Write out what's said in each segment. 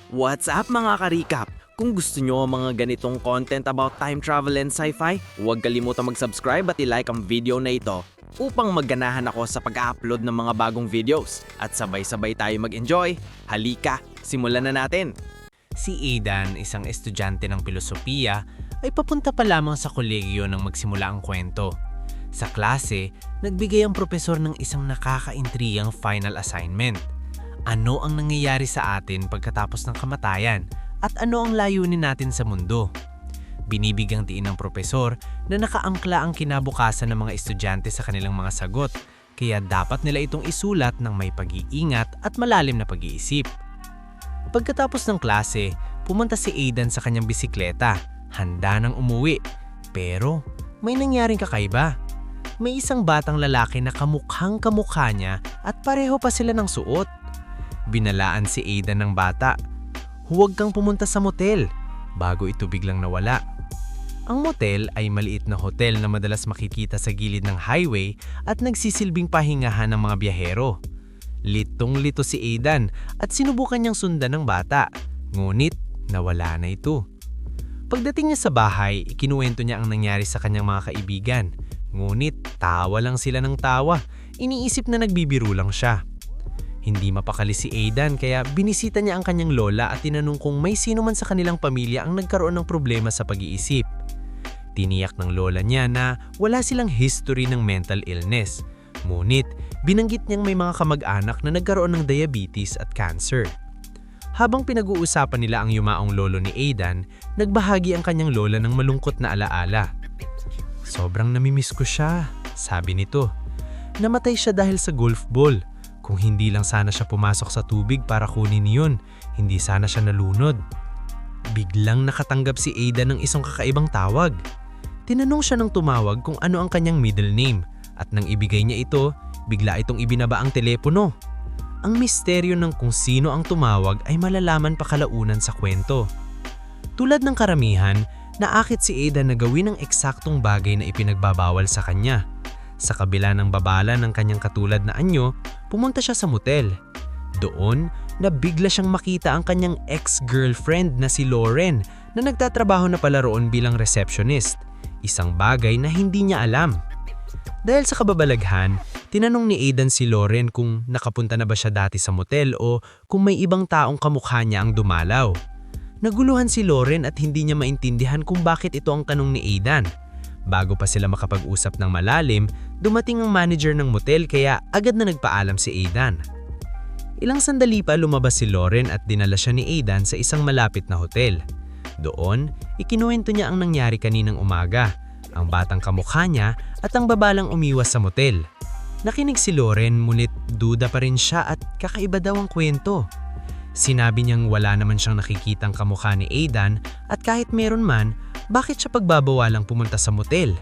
What's up mga ka-recap? Kung gusto nyo ang mga ganitong content about time travel and sci-fi, huwag kalimutang mag-subscribe at i-like ang video na ito upang magganahan ako sa pag-upload ng mga bagong videos at sabay-sabay tayo mag-enjoy. Halika, simulan na natin! Si Aidan, isang estudyante ng pilosopiya, ay papunta pa lamang sa kolegyo nang magsimula ang kwento. Sa klase, nagbigay ang propesor ng isang nakakaintriyang final assignment. Ano ang nangyayari sa atin pagkatapos ng kamatayan at ano ang layunin natin sa mundo? Binibigyang tiin ng propesor na nakaangkla ang kinabukasan ng mga estudyante sa kanilang mga sagot, kaya dapat nila itong isulat ng may pag-iingat at malalim na pag-iisip. Pagkatapos ng klase, pumunta si Aidan sa kanyang bisikleta, handa nang umuwi. Pero may nangyaring kakaiba. May isang batang lalaki na kamukhang-kamukha niya at pareho pa sila ng suot. Binalaan si Aidan ng bata, "Huwag kang pumunta sa motel," bago ito biglang nawala. Ang motel ay maliit na hotel na madalas makikita sa gilid ng highway at nagsisilbing pahingahan ng mga biyahero. Litong-lito si Aidan at sinubukan niyang sundan ng bata, ngunit nawala na ito. Pagdating niya sa bahay, ikinuwento niya ang nangyari sa kanyang mga kaibigan, ngunit tawa lang sila ng tawa, iniisip na nagbibiro lang siya. Hindi mapakali si Aidan kaya binisita niya ang kanyang lola at tinanong kung may sino man sa kanilang pamilya ang nagkaroon ng problema sa pag-iisip. Tiniyak ng lola niya na wala silang history ng mental illness, ngunit binanggit niyang may mga kamag-anak na nagkaroon ng diabetes at cancer. Habang pinag-uusapan nila ang yumaong lolo ni Aidan, nagbahagi ang kanyang lola ng malungkot na alaala. "Sobrang namimiss ko siya," sabi nito. "Namatay siya dahil sa golf ball. Kung hindi lang sana siya pumasok sa tubig para kunin iyon, hindi sana siya nalunod." Biglang nakatanggap si Aidan ng isang kakaibang tawag. Tinanong siya ng tumawag kung ano ang kanyang middle name at nang ibigay niya ito, bigla itong ibinaba ang telepono. Ang misteryo ng kung sino ang tumawag ay malalaman pa kalaunan sa kwento. Tulad ng karamihan, naakit si Aidan na gawin ang eksaktong bagay na ipinagbabawal sa kanya. Sa kabila ng babala ng kanyang katulad na anyo, pumunta siya sa motel. Doon, nabigla siyang makita ang kanyang ex-girlfriend na si Lauren na nagtatrabaho na pala roon bilang receptionist, isang bagay na hindi niya alam. Dahil sa kababalaghan, tinanong ni Aidan si Lauren kung nakapunta na ba siya dati sa motel o kung may ibang taong kamukha niya ang dumalaw. Naguluhan si Lauren at hindi niya maintindihan kung bakit ito ang tanong ni Aidan. Bago pa sila makapag-usap ng malalim, dumating ang manager ng motel kaya agad na nagpaalam si Aidan. Ilang sandali pa lumabas si Lauren at dinala siya ni Aidan sa isang malapit na hotel. Doon, ikinuwento niya ang nangyari kaninang umaga, ang batang kamukha niya at ang babalang umiwas sa motel. Nakinig si Lauren ngunit duda pa rin siya at kakaiba daw ang kwento. Sinabi niyang wala naman siyang nakikitang kamukha ni Aidan at kahit meron man, bakit siya pagbabawalang pumunta sa motel?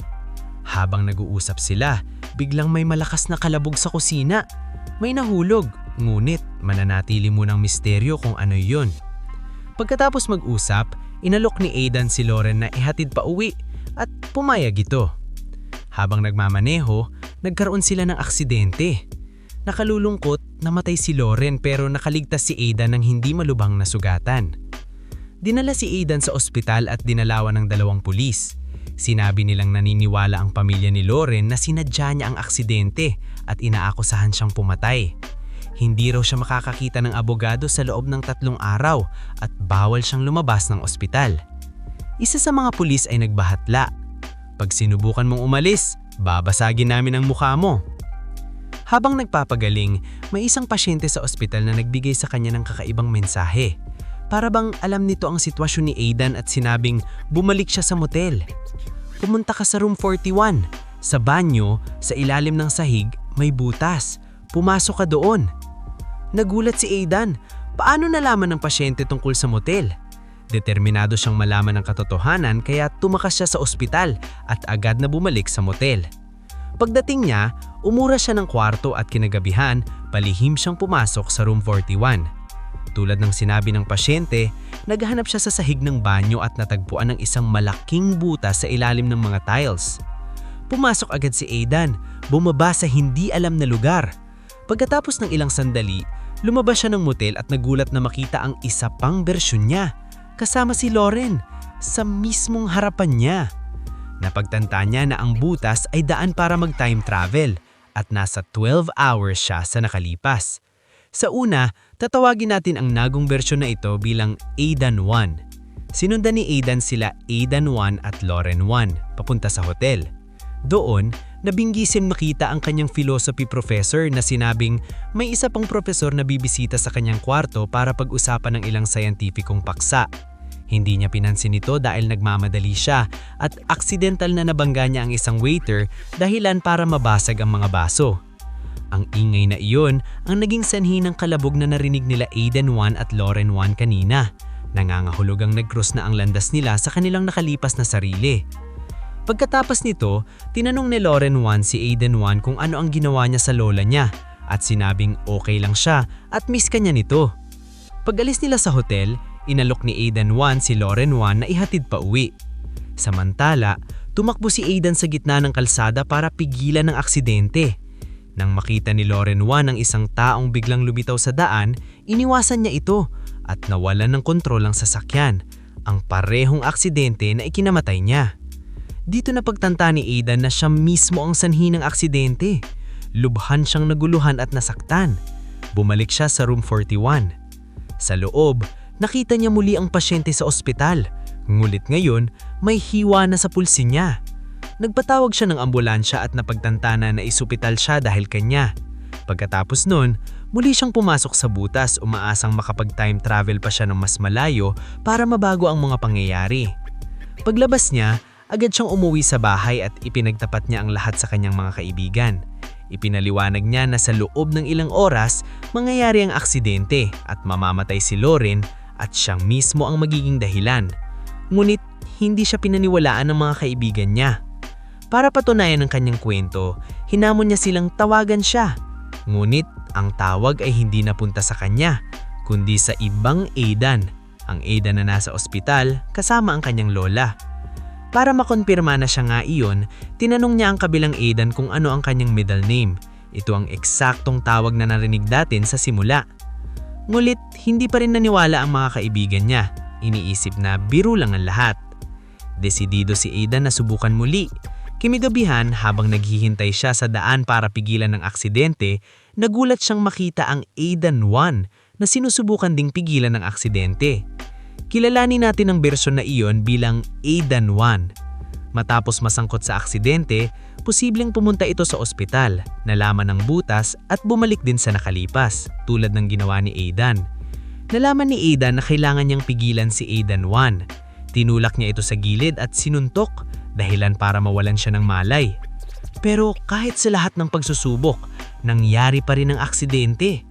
Habang nag-uusap sila, biglang may malakas na kalabog sa kusina. May nahulog, ngunit mananatili munang misteryo kung ano yun. Pagkatapos mag-usap, inalok ni Aidan si Lauren na ihatid pa uwi at pumayag ito. Habang nagmamaneho, nagkaroon sila ng aksidente. Nakalulungkot, namatay si Lauren pero nakaligtas si Aidan ng hindi malubhang na sugatan. Dinala si Aidan sa ospital at dinalawan ng 2 pulis. Sinabi nilang naniniwala ang pamilya ni Lauren na sinadya niya ang aksidente at inaakusahan siyang pumatay. Hindi raw siya makakakita ng abogado sa loob ng 3 araw at bawal siyang lumabas ng ospital. Isa sa mga pulis ay nagbahatla, "Pag sinubukan mong umalis, babasagin namin ang mukha mo." Habang nagpapagaling, may isang pasyente sa ospital na nagbigay sa kanya ng kakaibang mensahe. Para bang alam nito ang sitwasyon ni Aidan at sinabing bumalik siya sa motel. "Pumunta ka sa room 41. Sa banyo, sa ilalim ng sahig, may butas. Pumasok ka doon." Nagulat si Aidan. Paano nalaman ng pasyente tungkol sa motel? Determinado siyang malaman ang katotohanan kaya tumakas siya sa ospital at agad na bumalik sa motel. Pagdating niya, umura siya ng kwarto at kinagabihan, palihim siyang pumasok sa room 41. Tulad ng sinabi ng pasyente, naghahanap siya sa sahig ng banyo at natagpuan ng isang malaking butas sa ilalim ng mga tiles. Pumasok agad si Aidan, bumaba sa hindi alam na lugar. Pagkatapos ng ilang sandali, Lumabas siya ng motel at nagulat na makita ang isa pang bersyon niya, kasama si Lauren, sa mismong harapan niya. Napagtanta niya na ang butas ay daan para mag-time travel at nasa 12 hours siya sa nakalipas. Sa una, tatawagin natin ang nagong bersyon na ito bilang Aidan 1. Sinundan ni Aidan sila Aidan 1 at Lauren 1 papunta sa hotel. Doon, nabinggisin makita ang kanyang philosophy professor na sinabing may isa pang profesor na bibisita sa kanyang kwarto para pag-usapan ng ilang scientificong paksa. Hindi niya pinansin ito dahil nagmamadali siya at aksidentally na nabangga niya ang isang waiter dahilan para mabasag ang mga baso. Ang ingay na iyon ang naging sanhi ng kalabog na narinig nila Aidan 1 at Lauren 1 kanina. Nangangahulog ang nag-cross na ang landas nila sa kanilang nakalipas na sarili. Pagkatapos nito, tinanong ni Lauren 1 si Aidan 1 kung ano ang ginawa niya sa lola niya at sinabing okay lang siya at miss ka niya nito. Pag-alis nila sa hotel, inalok ni Aidan 1 si Lauren 1 na ihatid pa uwi. Samantala, tumakbo si Aidan sa gitna ng kalsada para pigilan ang aksidente. Nang makita ni Lauren 1 ang isang taong biglang lumitaw sa daan, iniwasan niya ito at nawalan ng kontrol ang sasakyan, ang parehong aksidente na ikinamatay niya. Dito napagtanta ni Aidan na siya mismo ang sanhi ng aksidente. Lubhan siyang naguluhan at nasaktan. Bumalik siya sa room 41. Sa loob, nakita niya muli ang pasyente sa ospital. Ngulit ngayon, may hiwa na sa pulsi niya. Nagpatawag siya ng ambulansya at napagtantana na isupital siya dahil kanya. Pagkatapos nun, muli siyang pumasok sa butas umaasang makapag-time travel pa siya ng mas malayo para mabago ang mga pangyayari. Paglabas niya, agad siyang umuwi sa bahay at ipinagtapat niya ang lahat sa kanyang mga kaibigan. Ipinaliwanag niya na sa loob ng ilang oras, mangyayari ang aksidente at mamamatay si Lauren at siyang mismo ang magiging dahilan. Ngunit hindi siya pinaniwalaan ng mga kaibigan niya. Para patunayan ang kanyang kwento, hinamon niya silang tawagan siya. Ngunit ang tawag ay hindi napunta sa kanya, kundi sa ibang Aidan, ang Aidan na nasa ospital kasama ang kanyang lola. Para makonfirma na siya nga iyon, tinanong niya ang kabilang Aidan kung ano ang kanyang middle name. Ito ang eksaktong tawag na narinig natin sa simula. Ngulit, hindi pa rin naniwala ang mga kaibigan niya. Iniisip na biro lang ang lahat. Desidido si Aidan na subukan muli. Kimigabihan, habang naghihintay siya sa daan para pigilan ng aksidente, nagulat siyang makita ang Aidan 1 na sinusubukan ding pigilan ng aksidente. Kilalanin natin ang bersyon na iyon bilang Aidan 1. Matapos masangkot sa aksidente, posibleng pumunta ito sa ospital, nalaman ng butas at bumalik din sa nakalipas, tulad ng ginawa ni Aidan. Nalaman ni Aidan na kailangan niyang pigilan si Aidan 1. Tinulak niya ito sa gilid at sinuntok, dahilan para mawalan siya ng malay. Pero kahit sa lahat ng pagsusubok, nangyari pa rin ang aksidente.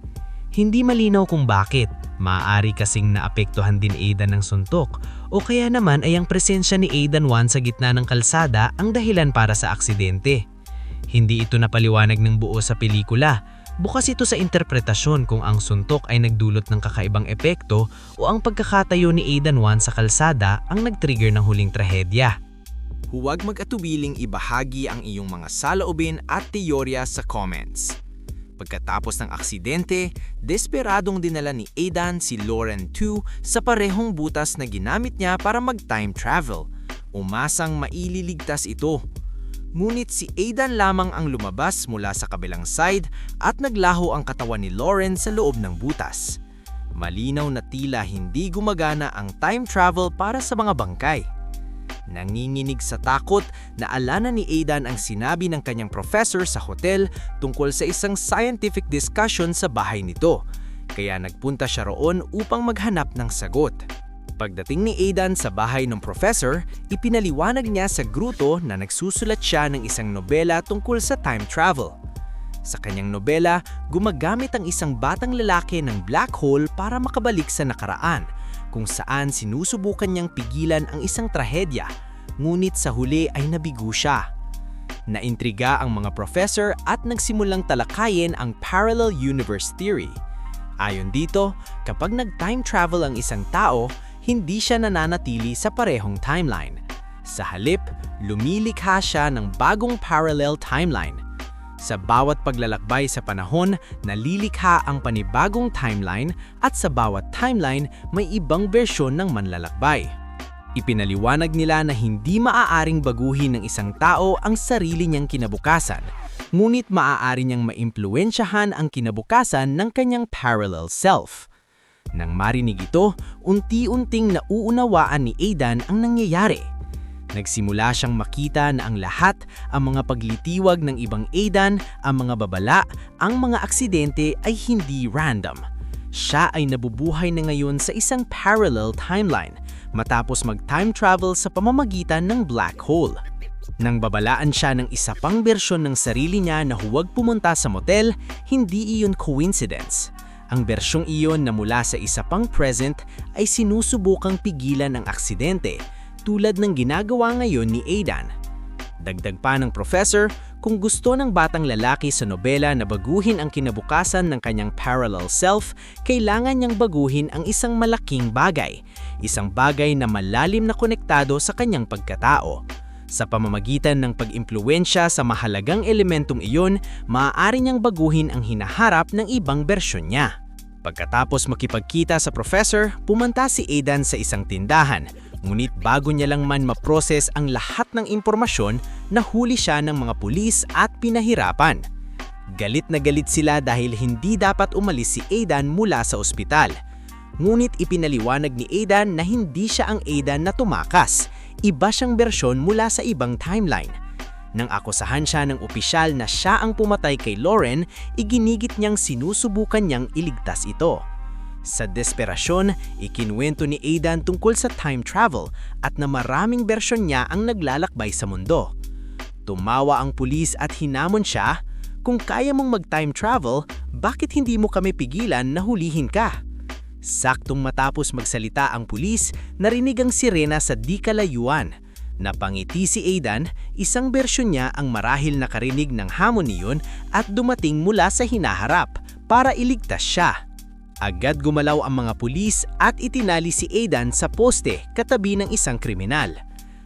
Hindi malinaw kung bakit. Maaari kasing naapektuhan din Aidan ng suntok o kaya naman ay ang presensya ni Aidan 1 sa gitna ng kalsada ang dahilan para sa aksidente. Hindi ito napaliwanag ng buo sa pelikula. Bukas ito sa interpretasyon kung ang suntok ay nagdulot ng kakaibang epekto o ang pagkakatayo ni Aidan 1 sa kalsada ang nag-trigger ng huling trahedya. Huwag mag-atubiling ibahagi ang iyong mga saloobin at teorya sa comments. Pagkatapos ng aksidente, desperadong dinala ni Aidan si Lauren 2 sa parehong butas na ginamit niya para mag-time travel. Umasang maililigtas ito. Ngunit si Aidan lamang ang lumabas mula sa kabilang side at naglaho ang katawan ni Lauren sa loob ng butas. Malinaw na tila hindi gumagana ang time travel para sa mga bangkay. Nanginginig sa takot, naalala ni Aidan ang sinabi ng kanyang professor sa hotel tungkol sa isang scientific discussion sa bahay nito, kaya nagpunta siya roon upang maghanap ng sagot. Pagdating ni Aidan sa bahay ng professor, ipinaliwanag niya sa gruto na nagsusulat siya ng isang nobela tungkol sa time travel. Sa kanyang nobela, gumagamit ang isang batang lalaki ng black hole para makabalik sa nakaraan, kung saan sinusubukan niyang pigilan ang isang trahedya, ngunit sa huli ay nabigo siya. Naintriga ang mga professor at nagsimulang talakayin ang parallel universe theory. Ayon dito, kapag nag-time travel ang isang tao, hindi siya nananatili sa parehong timeline. Sa halip, lumilikha siya ng bagong parallel timeline. Sa bawat paglalakbay sa panahon, nalilikha ang panibagong timeline at sa bawat timeline may ibang bersyon ng manlalakbay. Ipinaliwanag nila na hindi maaaring baguhin ng isang tao ang sarili niyang kinabukasan, ngunit maaari niyang maimpluwensyahan ang kinabukasan ng kanyang parallel self. Nang marinig ito, unti-unting nauunawaan ni Aidan ang nangyayari. Nagsimula siyang makita na ang lahat, ang mga paglitiwag ng ibang Aidan, ang mga babala, ang mga aksidente ay hindi random. Siya ay nabubuhay na ngayon sa isang parallel timeline matapos mag-time travel sa pamamagitan ng black hole. Nang babalaan siya ng isa pang bersyon ng sarili niya na huwag pumunta sa motel, hindi iyon coincidence. Ang bersyong iyon na mula sa isa pang present ay sinusubukang pigilan ang aksidente, tulad ng ginagawa ngayon ni Aidan. Dagdag pa ng professor, kung gusto ng batang lalaki sa nobela na baguhin ang kinabukasan ng kanyang parallel self, kailangan niyang baguhin ang isang malaking bagay, isang bagay na malalim na konektado sa kanyang pagkatao. Sa pamamagitan ng pag-impluwensya sa mahalagang elementong iyon, maaari niyang baguhin ang hinaharap ng ibang bersyon niya. Pagkatapos makipagkita sa professor, pumunta si Aidan sa isang tindahan. Ngunit bago niya lang man maproses ang lahat ng impormasyon, nahuli siya ng mga pulis at pinahirapan. Galit na galit sila dahil hindi dapat umalis si Aidan mula sa ospital. Ngunit ipinaliwanag ni Aidan na hindi siya ang Aidan na tumakas. Iba siyang bersyon mula sa ibang timeline. Nang akusahan siya ng opisyal na siya ang pumatay kay Lauren, iginigit niyang sinusubukan niyang iligtas ito. Sa desperasyon, ikinuwento ni Aidan tungkol sa time travel at na maraming bersyon niya ang naglalakbay sa mundo. Tumawa ang pulis at hinamon siya, "Kung kaya mong mag-time travel, bakit hindi mo kami pigilan na hulihin ka?" Saktong matapos magsalita ang pulis, narinig ang sirena sa di kalayuan. Napangiti si Aidan, isang bersyon niya ang marahil nakarinig ng hamon niyon at dumating mula sa hinaharap para iligtas siya. Agad gumalaw ang mga pulis at itinali si Aidan sa poste katabi ng isang kriminal.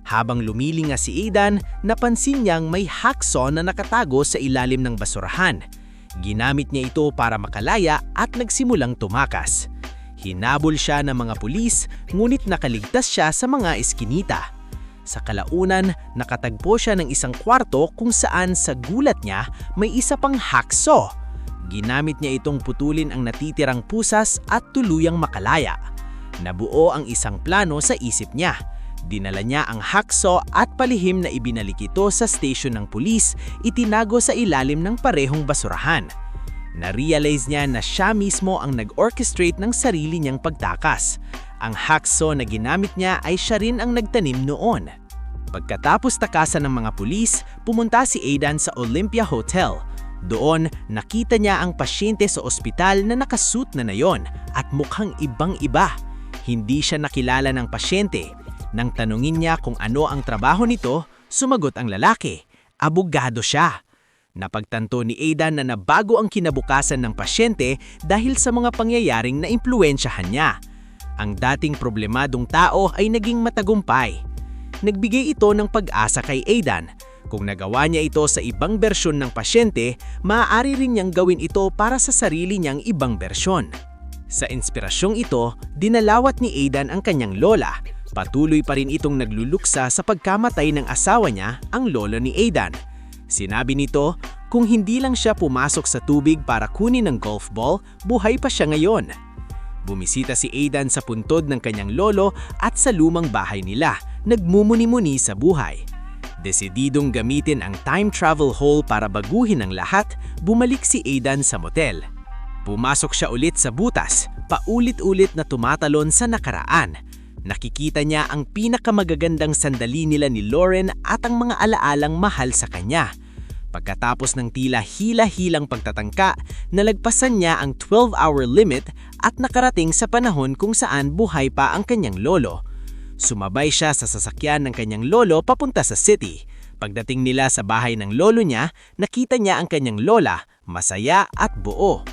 Habang lumilinga si Aidan, napansin niyang may hacksaw na nakatago sa ilalim ng basurahan. Ginamit niya ito para makalaya at nagsimulang tumakas. Hinabol siya ng mga pulis, ngunit nakaligtas siya sa mga eskinita. Sa kalaunan, nakatagpo siya ng isang kwarto kung saan sa gulat niya may isa pang hacksaw. Ginamit niya itong putulin ang natitirang pusas at tuluyang makalaya. Nabuo ang isang plano sa isip niya. Dinala niya ang hacksaw at palihim na ibinalik ito sa station ng pulis, itinago sa ilalim ng parehong basurahan. Na-realize niya na siya mismo ang nag-orchestrate ng sarili niyang pagtakas. Ang hacksaw na ginamit niya ay siya rin ang nagtanim noon. Pagkatapos takasan ng mga pulis, pumunta si Aidan sa Olympia Hotel. Doon, nakita niya ang pasyente sa ospital na nakasuit na nayon at mukhang ibang-iba. Hindi siya nakilala ng pasyente. Nang tanungin niya kung ano ang trabaho nito, sumagot ang lalaki. Abogado siya. Napagtanto ni Aidan na nabago ang kinabukasan ng pasyente dahil sa mga pangyayaring naimpluwensyahan niya. Ang dating problemadong tao ay naging matagumpay. Nagbigay ito ng pag-asa kay Aidan. Kung nagawa niya ito sa ibang bersyon ng pasyente, maaari rin niyang gawin ito para sa sarili niyang ibang bersyon. Sa inspirasyong ito, dinalawat ni Aidan ang kanyang lola. Patuloy pa rin itong nagluluksa sa pagkamatay ng asawa niya, ang lolo ni Aidan. Sinabi nito, kung hindi lang siya pumasok sa tubig para kunin ang golf ball, buhay pa siya ngayon. Bumisita si Aidan sa puntod ng kanyang lolo at sa lumang bahay nila, nagmumuni-muni sa buhay. Desididong gamitin ang time travel hole para baguhin ang lahat, bumalik si Aidan sa motel. Pumasok siya ulit sa butas, paulit-ulit na tumatalon sa nakaraan. Nakikita niya ang pinakamagagandang sandali nila ni Lauren at ang mga alaalang mahal sa kanya. Pagkatapos ng tila hila-hilang pagtatangka, nalagpasan niya ang 12-hour limit at nakarating sa panahon kung saan buhay pa ang kanyang lolo. Sumabay siya sa sasakyan ng kanyang lolo papunta sa city. Pagdating nila sa bahay ng lolo niya, nakita niya ang kanyang lola, masaya at buo.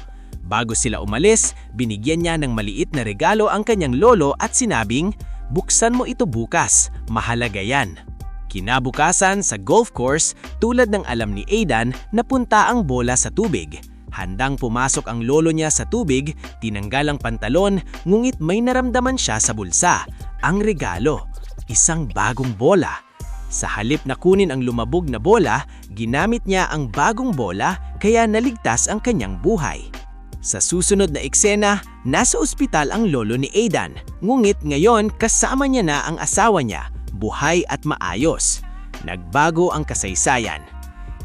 Bago sila umalis, binigyan niya ng maliit na regalo ang kanyang lolo at sinabing, "Buksan mo ito bukas, mahalaga yan." Kinabukasan sa golf course, tulad ng alam ni Aidan, napunta ang bola sa tubig. Handang pumasok ang lolo niya sa tubig, tinanggal ang pantalon, ngunit may naramdaman siya sa bulsa. Ang regalo, isang bagong bola. Sa halip na kunin ang lumabog na bola, ginamit niya ang bagong bola kaya naligtas ang kanyang buhay. Sa susunod na eksena, nasa ospital ang lolo ni Aidan. Ngunit ngayon kasama niya na ang asawa niya, buhay at maayos. Nagbago ang kasaysayan.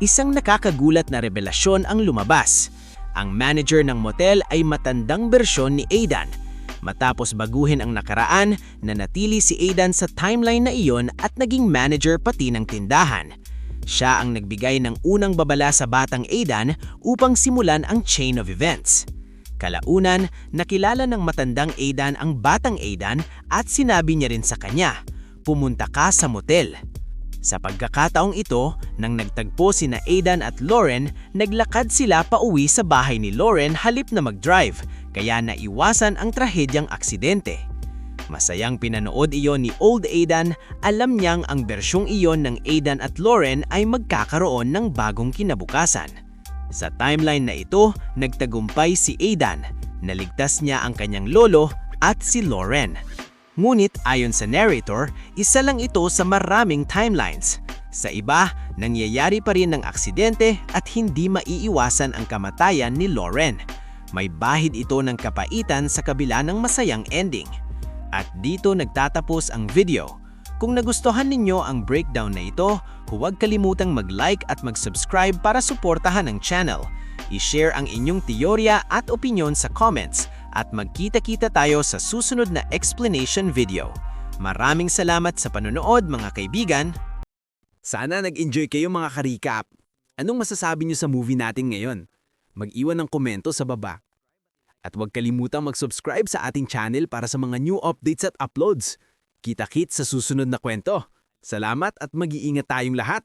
Isang nakakagulat na revelasyon ang lumabas. Ang manager ng motel ay matandang bersyon ni Aidan. Matapos baguhin ang nakaraan, nanatili si Aidan sa timeline na iyon at naging manager pati ng tindahan. Siya ang nagbigay ng unang babala sa batang Aidan upang simulan ang chain of events. Kalaunan, nakilala ng matandang Aidan ang batang Aidan at sinabi niya rin sa kanya, "Pumunta ka sa motel." Sa pagkakataong ito, nang nagtagpo sina Aidan at Lauren, naglakad sila pauwi sa bahay ni Lauren halip na mag-drive, kaya naiwasan ang trahedyang aksidente. Masayang pinanood iyon ni Old Aidan, alam niyang ang bersyong iyon ng Aidan at Lauren ay magkakaroon ng bagong kinabukasan. Sa timeline na ito, nagtagumpay si Aidan, naligtas niya ang kanyang lolo at si Lauren. Ngunit ayon sa narrator, isa lang ito sa maraming timelines. Sa iba, nangyayari pa rin ng aksidente at hindi maiiwasan ang kamatayan ni Lauren. May bahid ito ng kapaitan sa kabila ng masayang ending. At dito nagtatapos ang video. Kung nagustuhan ninyo ang breakdown na ito, huwag kalimutang mag-like at mag-subscribe para suportahan ang channel. I-share ang inyong teorya at opinyon sa comments at magkita-kita tayo sa susunod na explanation video. Maraming salamat sa panonood mga kaibigan! Sana nag-enjoy kayo mga ka-recap. Anong masasabi niyo sa movie natin ngayon? Mag-iwan ng komento sa baba. At huwag kalimutang mag-subscribe sa ating channel para sa mga new updates at uploads. Kita-kits sa susunod na kwento. Salamat at mag-iingat tayong lahat!